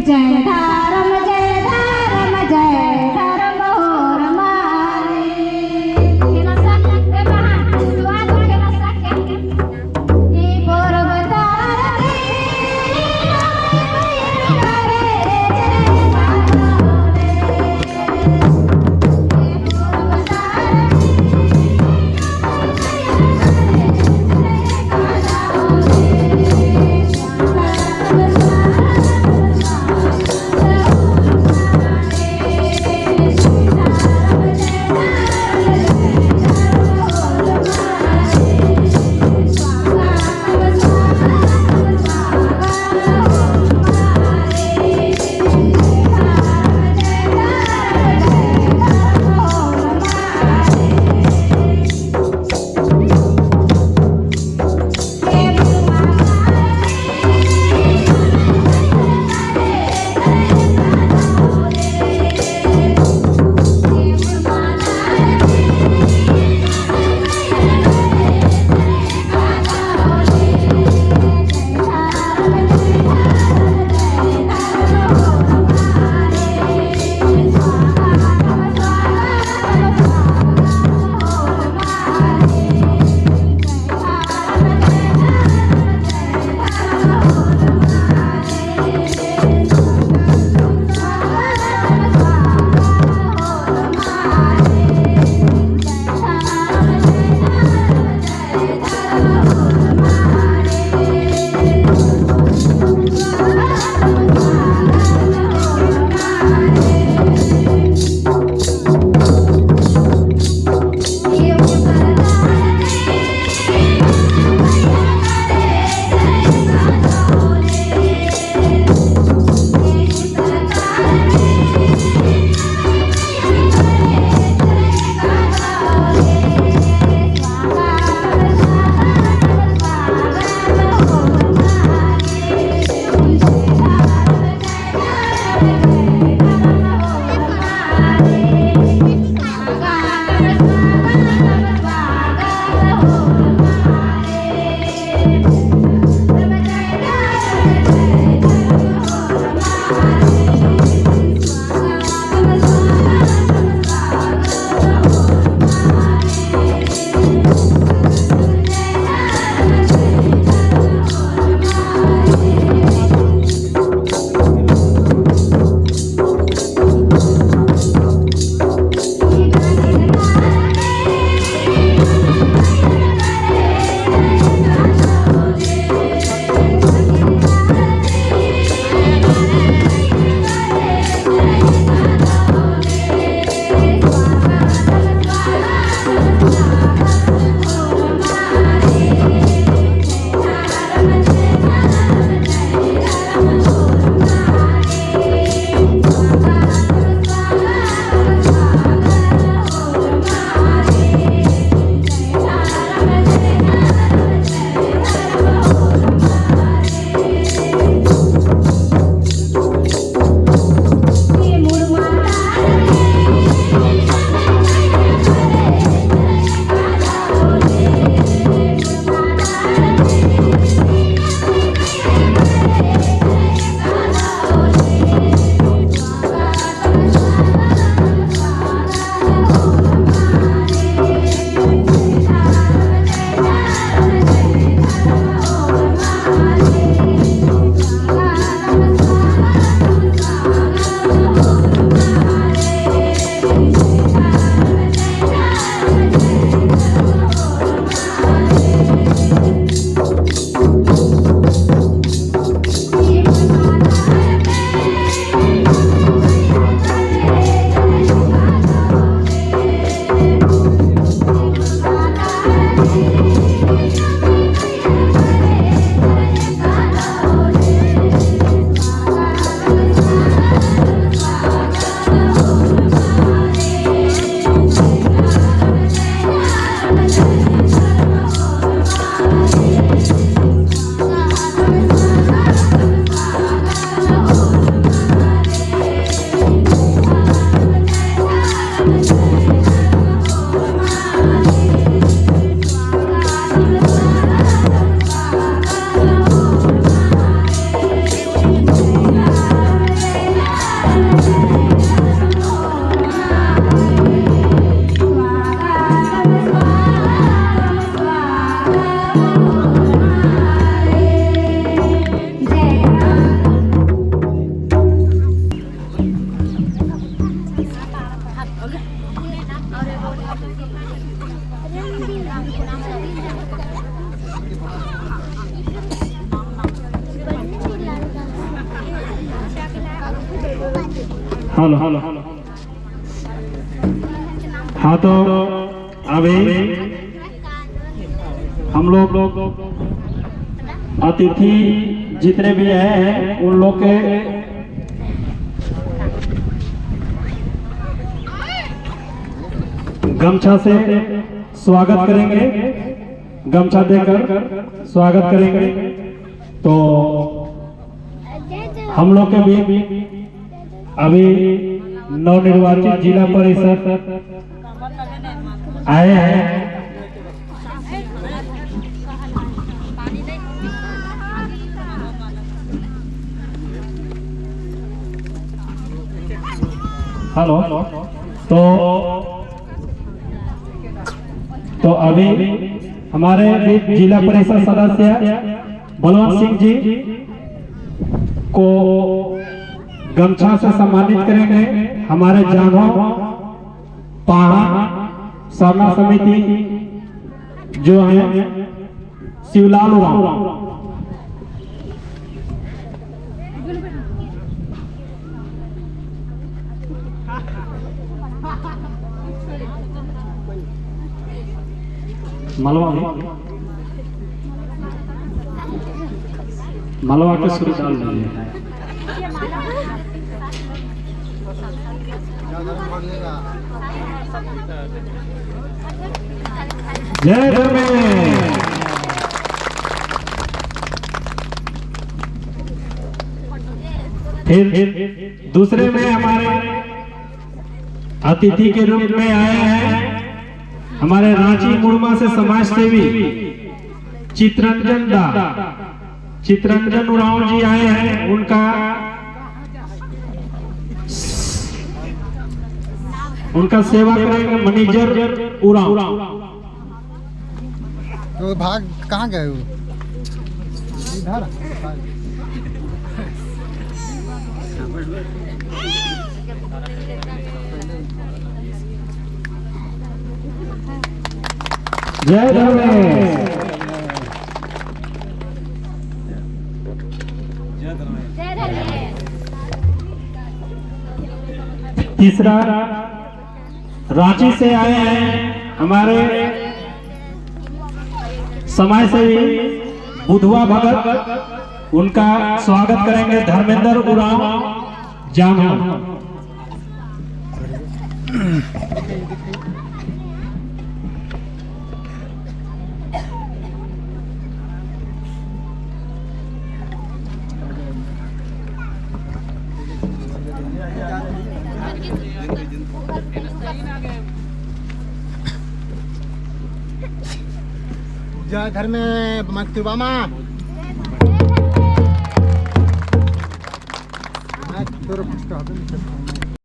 जय धर्म जय धर्म जय धर्म हो रमाई केला साथ ए बहान तू आज केला साथ ई पोरबतार हेलो हेलो। हाँ तो अभी हम लोग अतिथि जितने भी हैं उन लोग के गमछा से स्वागत करेंगे, गमछा देकर स्वागत करेंगे। तो हम लोग के भी अभी नवनिर्वाचित जिला परिषद आए हैं। हेलो। तो अभी हमारे जिला परिषद सदस्य बलवंत सिंह जी को गमछा से सम्मानित करेंगे। हमारे जानो पहाड़ा सरना समिति जो है शिवलाल उरांव। मलवा के सुर डाल दीजिए। जय धर्मेश। फिर दूसरे में हमारे अतिथि के रूप में आए हैं हमारे रांची मुड़मा से समाज सेवी चित्रंजन उरांव जी आए हैं। उनका सेवा करेंगे मैनेजर उरांव। तो भाग कहाँ गए हो? इधर जय धर्मेश। तीसरा रांची से आए हैं हमारे समाज सेवी बुधवा भगत। उनका स्वागत करेंगे धर्मेंद्र उरांव जामो। जय धर्म में मक्तुबामा मैं तो